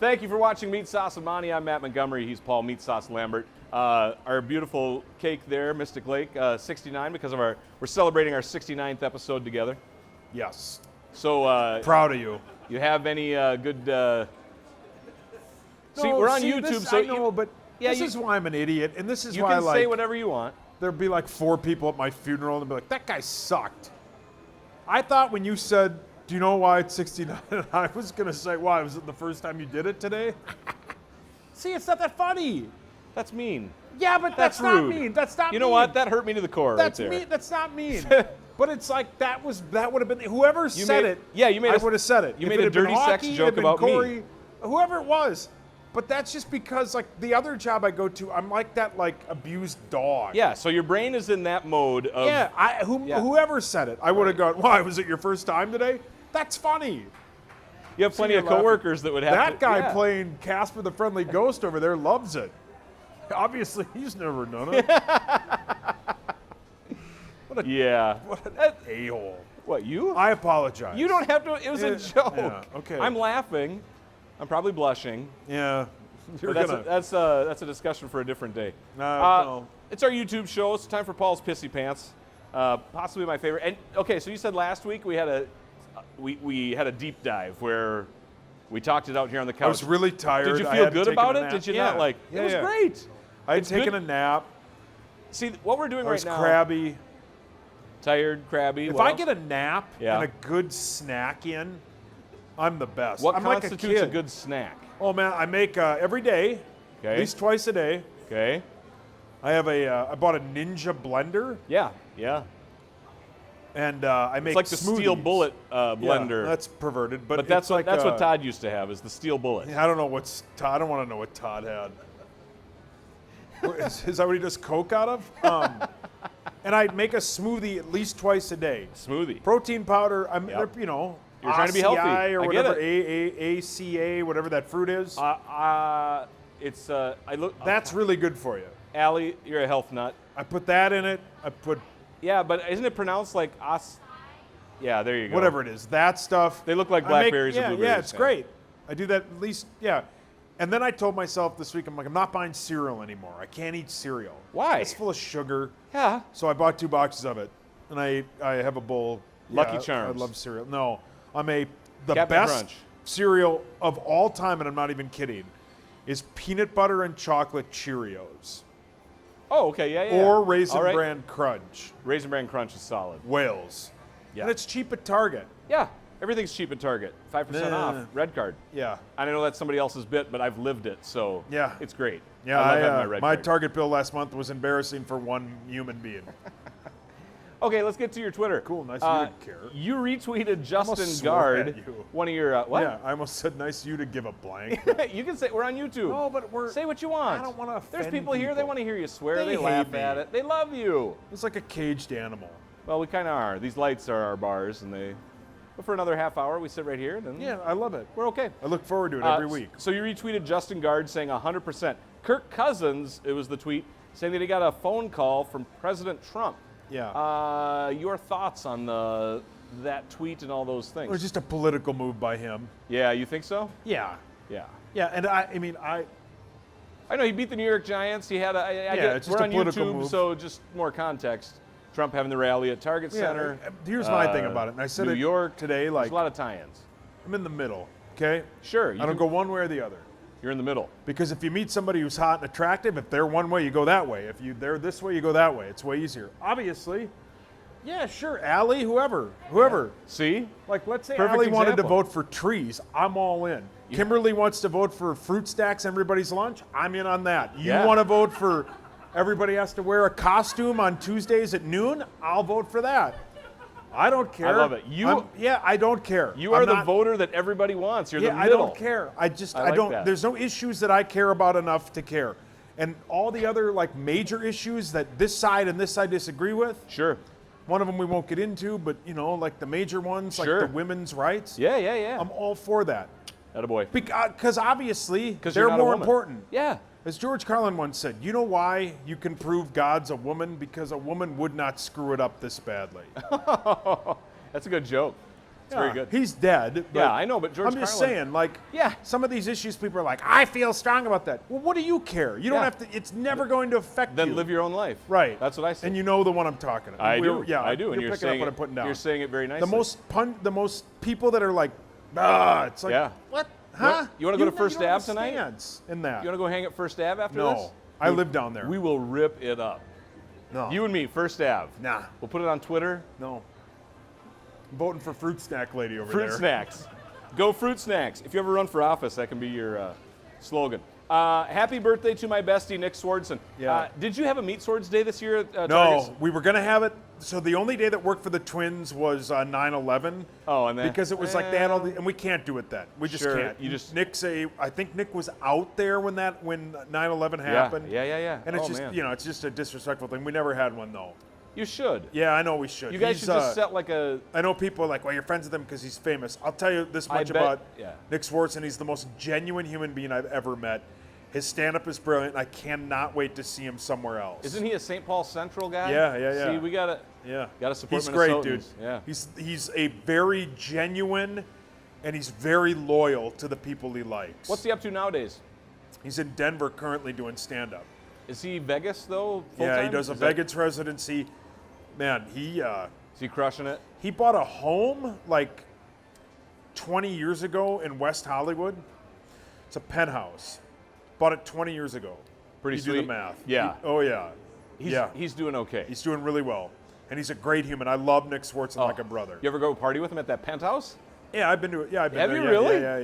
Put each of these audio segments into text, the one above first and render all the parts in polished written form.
Thank you for watching Meatsauce Monty. I'm Matt Montgomery. He's Paul Meatsauce Lambert. Our beautiful cake there, Mystic Lake, 69, because we're celebrating our 69th episode together. Yes. So proud of you. You have any good? We're on YouTube, this, so I know, but this is why I'm an idiot, and this is you why can say whatever you want. There'll be like 4 people at my funeral, and they'll be like, "That guy sucked." I thought when you said, "Do you know why it's 69?" I was gonna say, "Why? Was it the first time you did it today?" See, it's not that funny. That's mean. Yeah, but that's not mean. That's not. You know what? That hurt me to the core. That's right there. mean. That's not mean. But it's like that would have been whoever said it. Yeah, you made. I would have said it. You made a dirty sex joke about me. Whoever it was. But that's just because, like, the other job I go to, I'm like that, like, abused dog. Yeah, so your brain is in that mode of... Yeah, whoever said it, I would have gone, why, was it your first time today? That's funny. You have plenty of coworkers that would have that guy playing Casper the Friendly Ghost over there loves it. Obviously, he's never done it. What an a-hole. What, you? I apologize. You don't have to. It was a joke. Yeah, okay. I'm laughing. I'm probably blushing. Yeah. That's a discussion for a different day. No. It's our YouTube show. It's time for Paul's Pissy Pants. Possibly my favorite. And okay, so you said last week we had a deep dive where we talked it out here on the couch. I was really tired. Did you feel good about it? Did you not like? Yeah, it was great. I had taken a nap. See what we're doing right now. I was crabby. Tired, crabby. If I get a nap and a good snack in, I'm the best. What I'm constitutes like a good snack? Oh man, I make every day, at least twice a day. Okay. I have I bought a Ninja blender. Yeah. And I make it's like the Steel Bullet blender. Yeah, that's perverted, but that's like what Todd used to have is the Steel Bullet. I don't know what's Todd. I don't want to know what Todd had. Is that what he does Coke out of? And I make a smoothie at least twice a day. Smoothie. Protein powder. You're trying to be healthy. Or I whatever, get it. ACA, whatever that fruit is. That's really good for you. Allie, you're a health nut. I put that in it. Yeah, but isn't it pronounced like os? Yeah, there you go. Whatever it is, that stuff. They look like blackberries and blueberries. Yeah, it's great. I do that at least, And then I told myself this week, I'm not buying cereal anymore. I can't eat cereal. Why? It's full of sugar. Yeah. So I bought 2 boxes of it, and I have a bowl. Lucky Charms. I love cereal. No, the Captain best Crunch. cereal of all time, and I'm not even kidding, is peanut butter and chocolate Cheerios. Oh, okay, yeah. Or Raisin Bran Crunch. Raisin Bran Crunch is solid. Wales. Yeah. And it's cheap at Target. Yeah, everything's cheap at Target. 5% off. Red card. Yeah. I know that's somebody else's bit, but I've lived it, so it's great. Yeah, I love having my red card. Target bill last month was embarrassing for one human being. Okay, let's get to your Twitter. Cool, nice of you to care. You retweeted Justin Gard, one of your what? Yeah, I almost said nice of you to give a blank. You can say we're on YouTube. No, but say what you want. I don't want to offend There's people here. They want to hear you swear. They hate laugh me. at it. They love you. It's like a caged animal. Well, we kind of are. These lights are our bars, and But for another half hour, we sit right here. And yeah, I love it. We're okay. I look forward to it every week. So you retweeted Justin Gard saying 100%. Kirk Cousins, it was the tweet, saying that he got a phone call from President Trump. Yeah. Your thoughts on that tweet and all those things? It was just a political move by him. Yeah, you think so? Yeah. Yeah. Yeah, and I know he beat the New York Giants. He had it's just we're a on political YouTube, move. So just more context. Trump having the rally at Target Center. Here's my thing about it, and I said New York today. There's a lot of tie-ins. I'm in the middle. Okay. Sure. I don't go one way or the other. You're in the middle. Because if you meet somebody who's hot and attractive, if they're one way, you go that way. If they're this way, you go that way. It's way easier. Obviously. Yeah, sure. Allie, whoever. Yeah. See? Like, let's say Perfect Allie wanted to example. vote for trees. I'm all in. Yeah. Kimberly wants to vote for fruit stacks everybody's lunch. I'm in on that. You want to vote for everybody has to wear a costume on Tuesdays at noon? I'll vote for that. I don't care. I love it. I don't care. You are the voter that everybody wants. You're the middle. I don't care. I don't. That. There's no issues that I care about enough to care, and all the other like major issues that this side and this side disagree with. Sure. One of them we won't get into, but like the major ones, like the women's rights. Yeah. I'm all for that. Attaboy. Because obviously they're more important. Yeah. As George Carlin once said, you know why you can prove God's a woman? Because a woman would not screw it up this badly. That's a good joke. It's very good. He's dead. But Yeah, I know, but George I'm just Carlin- saying, like, Yeah. some of these issues, people are like, I feel strong about that. Well, what do you care? You don't Yeah. have to. It's never going to affect Then you. live your own life. Right. That's what I say. And you know the one I'm talking about. I do. Yeah, I do. And You're you're picking saying up what it, I'm putting down. You're saying it very nicely. The most people that are like, it's like, Yeah. what? Huh? You wanna go to you First don't have Ave a tonight? stance in that. You want to go hang at First Ave after no, this? I live down there. We will rip it up. no. You and me, First Ave. Nah. We'll put it on Twitter. No. I'm voting for Fruit Snack Lady over Fruit there. snacks. Go Fruit Snacks. If you ever run for office, that can be your slogan. Happy birthday to my bestie, Nick Swardson. Yeah. Did you have a Meat Swords Day this year at No, Target's? we were going to have it. So the only day that worked for the Twins was 9/11. Oh, and then Because it was like they had all the, and we can't do it then. We just Sure, can't. you just- I think Nick was out there when 9/11 happened. Yeah. And it's Oh, just, man. it's just a disrespectful thing. We never had one though. You should. Yeah, I know we should. You guys He's, should just set like a. I know people are like, well, you're friends with him because he's famous. I'll tell you this I much bet- about yeah. Nick Swardson. He's the most genuine human being I've ever met. His stand-up is brilliant. I cannot wait to see him somewhere else. Isn't he a St. Paul Central guy? Yeah. See, we gotta Yeah. support He's great, Minnesotans. dude. Yeah. He's a very genuine, and he's very loyal to the people he likes. What's he up to nowadays? He's in Denver currently doing stand-up. Is he Vegas though? Yeah, he full-time? does a Is that- Vegas residency. Man, Is he crushing it? he bought a home like 20 years ago in West Hollywood. It's a penthouse. Bought it 20 years ago. Pretty you sweet. do the math. Yeah. Oh yeah. He's doing okay. He's doing really well, and he's a great human. I love Nick Swardson like a brother. You ever go party with him at that penthouse? Yeah, I've been to it. Yeah, I've been Have there. you Yeah,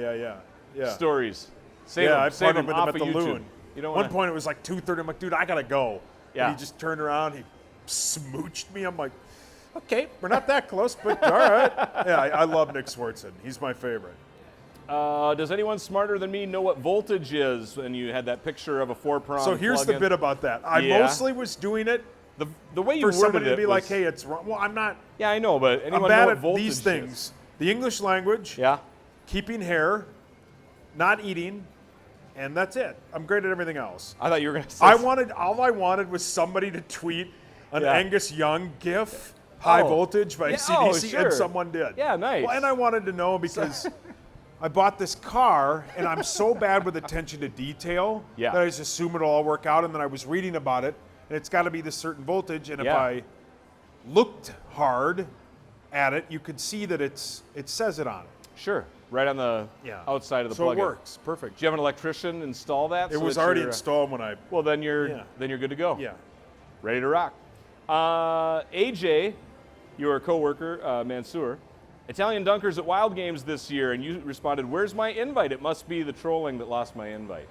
really? Yeah. Stories. Save Yeah, them. I Save partied them with him off at of the YouTube. Loon. You don't One want point it was like 2:30. I'm like, dude, I gotta go. Yeah. And he just turned around. He smooched me. I'm like, okay, we're not that close, but all right. Yeah, I love Nick Swardson. He's my favorite. Does anyone smarter than me know what voltage is? And you had that picture of a 4-prong. So here's the plug-in. bit about that. I Yeah. mostly was doing it The way you for worded somebody it to be like, was- hey, it's wrong. Well, I'm not. Yeah, I know, but I'm anyone know bad what at voltage these is? things. The English language, Yeah. keeping hair, not eating, and that's it. I'm great at everything else. I thought you were gonna say. All I wanted was somebody to tweet an Yeah. Angus Young GIF, High Oh. Voltage by Yeah, AC/DC, sure. and someone did. Yeah, nice. Well, and I wanted to know because I bought this car, and I'm so bad with attention to detail Yeah. that I just assume it'll all work out, and then I was reading about it, and it's got to be this certain voltage, and if Yeah. I looked hard at it, you could see that it says it on it. Sure. Right on the outside of the So plug-in. it works. Perfect. Do you have an electrician install that? It so was that already you're, installed when I. Well, then you're Yeah. good to go. Yeah. Ready to rock. AJ, your coworker, Mansour, Italian dunkers at Wild Games this year, and you responded, "Where's my invite? It must be the trolling that lost my invite."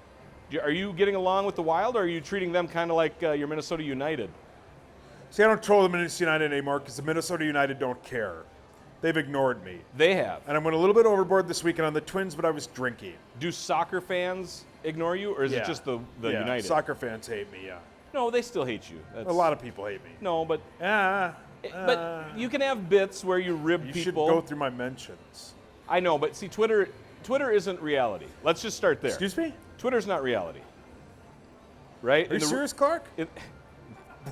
Are you getting along with the Wild, or are you treating them kind of like your Minnesota United? See, I don't troll the Minnesota United anymore because the Minnesota United don't care. They've ignored me. They have. And I went a little bit overboard this weekend on the Twins, but I was drinking. Do soccer fans ignore you, or is it just the Yeah, United? Soccer fans hate me, yeah. No, they still hate you. A lot of people hate me. No, but But you can have bits where you rib you people. should go through my mentions. I know, but see, Twitter isn't reality. Let's just start there. Excuse me? Twitter's not reality, right? Are you serious, Clark? It,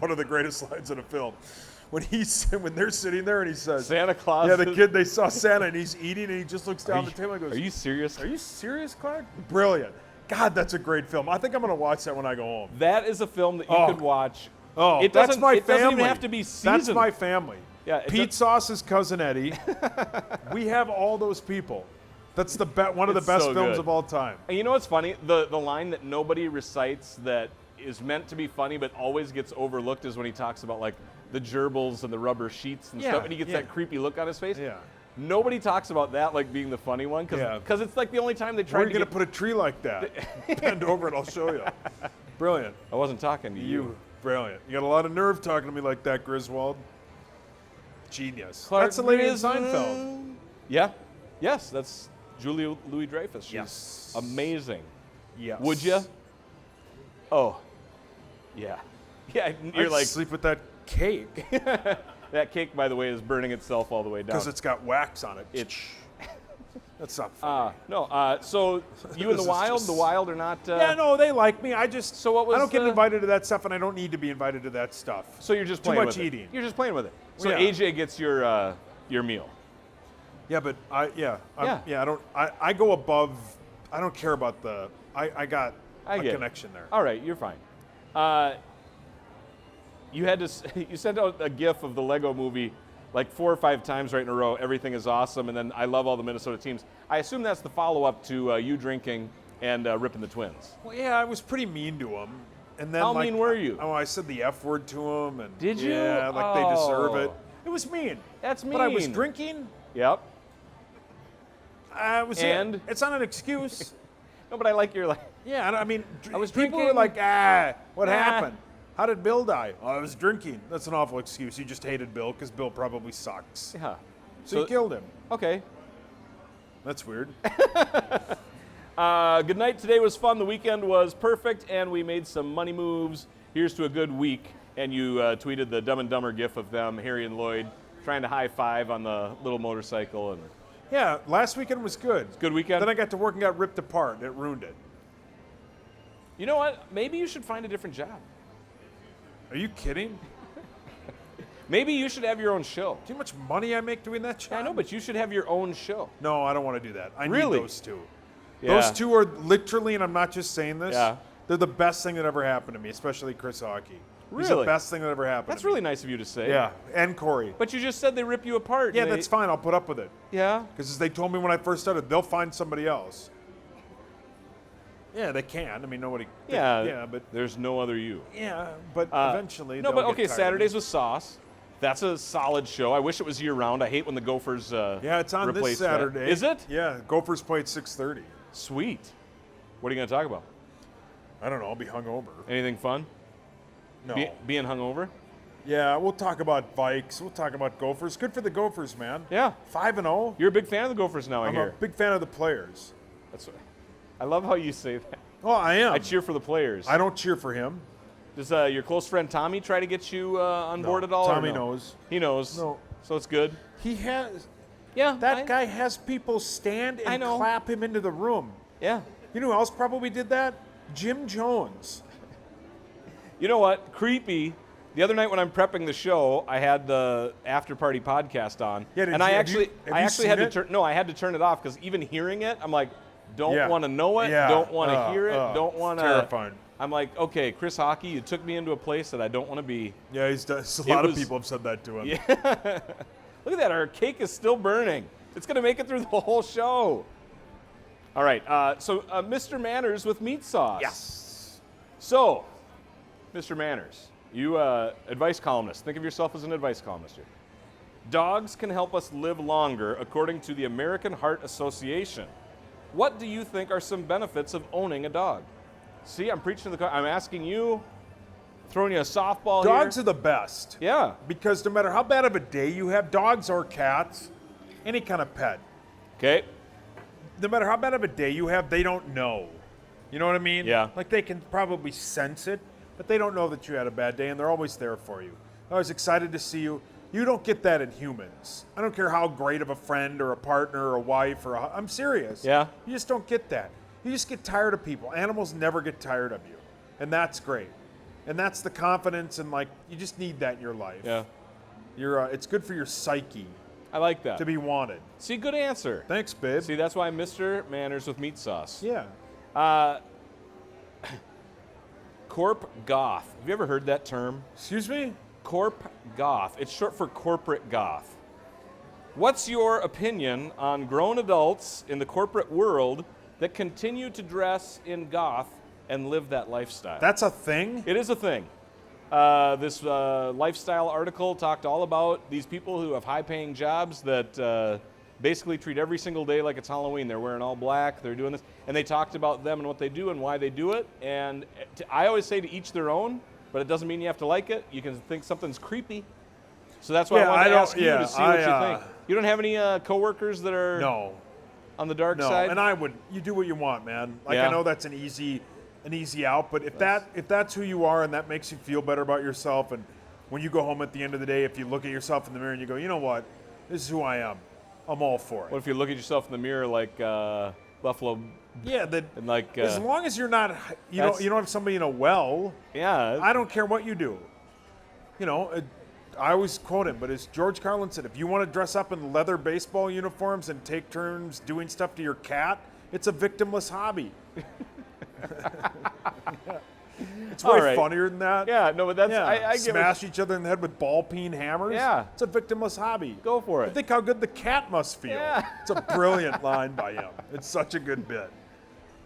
One of the greatest lines in a film. When they're sitting there and he says, Santa Claus. yeah, the kid, they saw Santa and he's eating and he just looks down the table and goes, Are you serious? Are you serious, Clark? Brilliant. God, that's a great film. I think I'm going to watch that when I go home. That is a film that you Oh. could watch. Oh, It that's doesn't- my it family. doesn't even have to be seasoned. That's my family. Yeah, it Pete does- Sauce's cousin Eddie. We have all those people. That's one of the It's best so films good. of all time. And you know what's funny? The line that nobody recites that is meant to be funny but always gets overlooked is when he talks about like the gerbils and the rubber sheets and Yeah, stuff, and he gets yeah. that creepy look on his face. Yeah. Nobody talks about that like being the funny one because Yeah. it's like the only time they Where try are to you going get. to put a tree like that? Bend over and I'll show you. Brilliant. I wasn't talking to you. Brilliant. You got a lot of nerve talking to me like that, Griswold. Genius. Clark That's the lady in Griswold. Seinfeld. Yeah. Yes, that's Julia Louis-Dreyfus. She's Yes. amazing. Yes. Would you? Oh. Yeah. Yeah, you're I'd like, sleep with that cake that cake, by the way, is burning itself all the way down. because it's got wax on it. It's That's not funny. no. So you and This the is Wild, just- the Wild are not. Yeah, no, they like me. I just So what was I don't get the- invited to that stuff, and I don't need to be invited to that stuff. So you're just Too playing much with eating. it. You're just playing with it. So Yeah. AJ gets your meal. Yeah, but I Yeah. don't. I go above. I don't care about the. I got I a get it. connection there. All right, you're fine. You had to. You sent out a GIF of the Lego Movie like 4 or 5 times right in a row. Everything is awesome, and then I love all the Minnesota teams. I assume that's the follow-up to you drinking and ripping the Twins. Well, yeah, I was pretty mean to him. And then, How like, mean were you? Oh, I said the F word to him, and Did you? Yeah, like they deserve it. Oh. It was mean. That's mean. But I was drinking. Yep. I was. And? It's not an excuse. No, but I like your like. Yeah, I mean, I was people drinking. were like, what happened? How did Bill die? Oh, I was drinking. That's an awful excuse. You just hated Bill because Bill probably sucks. Yeah. So you killed him. Okay. That's weird. Good night. Today was fun. The weekend was perfect, and we made some money moves. Here's to a good week. And you tweeted the Dumb and Dumber gif of them, Harry and Lloyd, trying to high five on the little motorcycle. And Yeah, last weekend was good. good weekend. Then I got to work and got ripped apart. It ruined it. You know what? Maybe you should find a different job. Are you kidding? Maybe you should have your own show. Do you know how much money I make doing that job? I know, but you should have your own show. No, I don't want to do that. I Really? need those two. Yeah. Those two are literally, and I'm not just saying this, Yeah. they're the best thing that ever happened to me, especially Chris Hockey. He's Really? the best thing that ever happened That's to me. really nice of you to say. Yeah, and Corey. But you just said they rip you apart. Yeah, and they- that's fine. I'll put up with it. Yeah. Because they told me when I first started, they'll find somebody else. Yeah, they can. I mean, nobody. Yeah. Yeah, but there's no other you. yeah, but eventually. No, they'll but get okay. tired of Saturdays me. with Sauce. That's a solid show. I wish it was year round. I hate when the Gophers. Yeah, it's on this replace that. Saturday. Is it? Yeah, Gophers play at 6:30. Sweet. What are you going to talk about? I don't know. I'll be hungover. Anything fun? No. Being hungover? Yeah, we'll talk about Vikes. We'll talk about Gophers. Good for the Gophers, man. Yeah. 5-0. You're a big fan of the Gophers now, I I'm a hear. big fan of the players. That's what, I love how you say that. Oh, I am. I cheer for the players. I don't cheer for him. Does your close friend Tommy try to get you on No. board at all? or Tommy no? knows. He knows. No. So it's good. He has. Yeah. That guy has people stand I and know. clap him into the room. Yeah. You know who else probably did that? Jim Jones. You know what? Creepy. The other night when I'm prepping the show, I had the after party podcast on, Yeah, did and you- I have actually, you- have I you actually had to seen turn. No, I had to turn it off because even hearing it, I'm like, don't Yeah. want to know it, Yeah. don't want to hear it, don't it's want to. terrifying. I'm like, okay, Chris Hockey, you took me into a place that I don't want to be. Yeah, he's done. A lot of was- people have said that to him. Yeah. Look at that, our cake is still burning. It's gonna make it through the whole show. All right, so Mr. Manners with meat sauce. Yes. So, Mr. Manners, you advice columnist. Think of yourself as an advice columnist here. Dogs can help us live longer, according to the American Heart Association. What do you think are some benefits of owning a dog? See, I'm preaching to the. I'm asking you, throwing you a softball Dogs here. are the best. Yeah. Because no matter how bad of a day you have, dogs or cats, any kind of pet, Okay. no matter how bad of a day you have, they don't know. You know what I mean? Yeah. Like they can probably sense it, but they don't know that you had a bad day, and they're always there for you. I was excited to see you. You don't get that in humans. I don't care how great of a friend or a partner or a wife or I'm serious. Yeah. You just don't get that. You just get tired of people. Animals never get tired of you, and that's great. And that's the confidence, and like you just need that in your life. Yeah. It's good for your psyche I like that. to be wanted. See, good answer. Thanks, babe. See, that's why I'm Mr. Manners with meat sauce. Yeah. Corp Goth. Have you ever heard that term? Excuse me? Corp Goth. It's short for corporate goth. What's your opinion on grown adults in the corporate world that continue to dress in goth and live that lifestyle? That's a thing? It is a thing. This lifestyle article talked all about these people who have high-paying jobs that basically treat every single day like it's Halloween. They're wearing all black. They're doing this, and they talked about them and what they do and why they do it. And I always say to each their own, but it doesn't mean you have to like it. You can think something's creepy. So that's why I wanted to ask you to see what you think. You don't have any coworkers that are on the dark No, side? and I would. You do what you want, man. Like Yeah. I know that's an easy out, but if that's who you are and that makes you feel better about yourself, and when you go home at the end of the day, if you look at yourself in the mirror and you go, you know what, this is who I am, I'm all for it. What if you look at yourself in the mirror like Buffalo Yeah, that and like as long as you're not, you don't have somebody in a well. yeah, I don't care what you do. You know, I always quote him, but as George Carlin said, if you want to dress up in leather baseball uniforms and take turns doing stuff to your cat, it's a victimless hobby. It's way funnier than that. Yeah, no, but that's I give smash each other in the head with ball peen hammers. Yeah, it's a victimless hobby. Go for it. But think how good the cat must feel. Yeah. It's a brilliant line by him. It's such a good bit.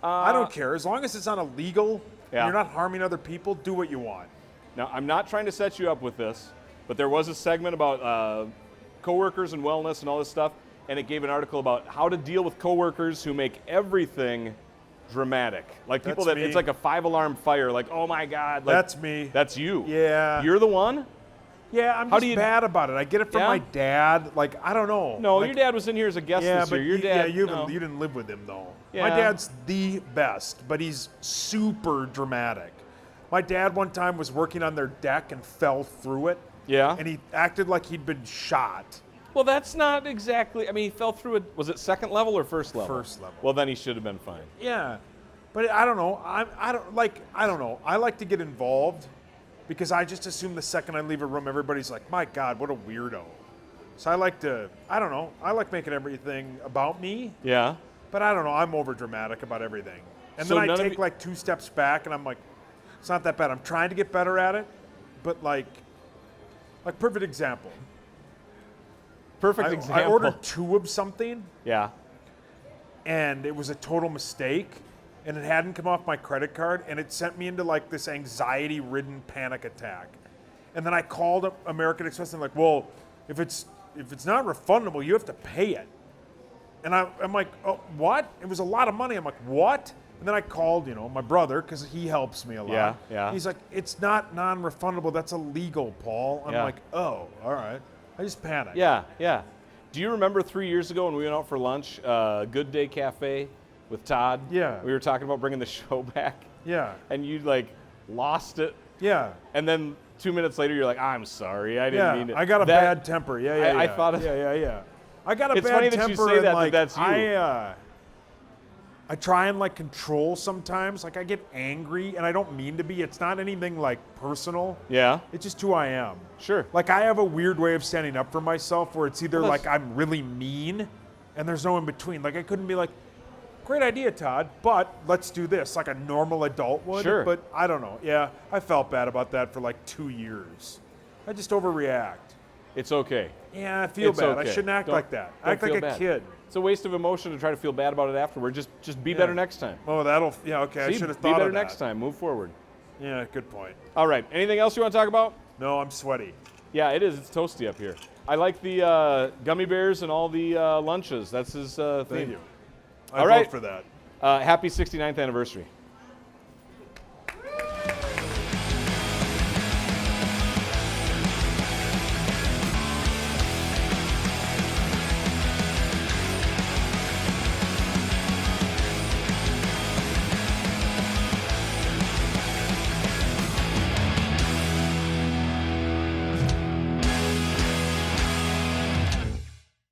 I don't care as long as it's not illegal. And you're not harming other people. Do what you want. Now, I'm not trying to set you up with this, but there was a segment about coworkers and wellness and all this stuff, and it gave an article about how to deal with coworkers who make everything dramatic. Like people That's that me. it's like a 5-alarm fire. Like, oh my God. Like, That's me. That's you. Yeah. You're the one? Yeah, I'm just bad about it. I get it from my dad. Like, I don't know. No, like, your dad was in here as a guest this year. Your dad. you didn't live with him though. Yeah. My dad's the best, but he's super dramatic. My dad one time was working on their deck and fell through it. Yeah. And he acted like he'd been shot. Well, that's not exactly. I mean, he fell through it. Was it second level or first level? First level. Well, then he should have been fine. Yeah, but I don't know. I don't know. I like to get involved because I just assume the second I leave a room, everybody's like, "My God, what a weirdo." So I like to. I don't know. I like making everything about me. Yeah. But I don't know. I'm over dramatic about everything, and So then I none of take you- like 2 steps back, and I'm like, "It's not that bad." I'm trying to get better at it, but like perfect example. Perfect I example. ordered 2 of something. Yeah. And it was a total mistake, and it hadn't come off my credit card, and it sent me into like this anxiety-ridden panic attack. And then I called up American Express and like, well, if it's not refundable, you have to pay it. And I'm like, oh, what? It was a lot of money. I'm like, what? And then I called, my brother, because he helps me a lot. Yeah, yeah. He's like, it's not non-refundable. That's illegal, Paul. I'm like, oh, all right. I just panicked. Yeah, yeah. Do you remember 3 years ago when we went out for lunch, Good Day Cafe with Todd? Yeah. We were talking about bringing the show back. Yeah. And you like lost it. Yeah. And then 2 minutes later, you're like, I'm sorry, I didn't mean it. I got a bad temper. Yeah. I thought it. Yeah. I got a It's bad funny temper. that you say that, and, but like, that's you. I try and like control sometimes. Like I get angry, and I don't mean to be. It's not anything like personal. Yeah. It's just who I am. Sure. Like I have a weird way of standing up for myself, where it's either Well, like I'm really mean, and there's no in between. Like I couldn't be like, "Great idea, Todd, but let's do this," like a normal adult would. Sure. But I don't know. Yeah, I felt bad about that for like 2 years. I just overreact. It's okay. Yeah, I feel It's bad. okay. I shouldn't act Don't- like that. don't Act like feel a bad. kid. It's a waste of emotion to try to feel bad about it afterward. Just be better next time. Oh, okay. I See, should have be thought better of that. next time. Move forward. Yeah, good point. All right. Anything else you want to talk about? No, I'm sweaty. Yeah, it is. It's toasty up here. I like the gummy bears and all the lunches. That's his theme. Thank you. I All vote right. for that. Happy 69th anniversary.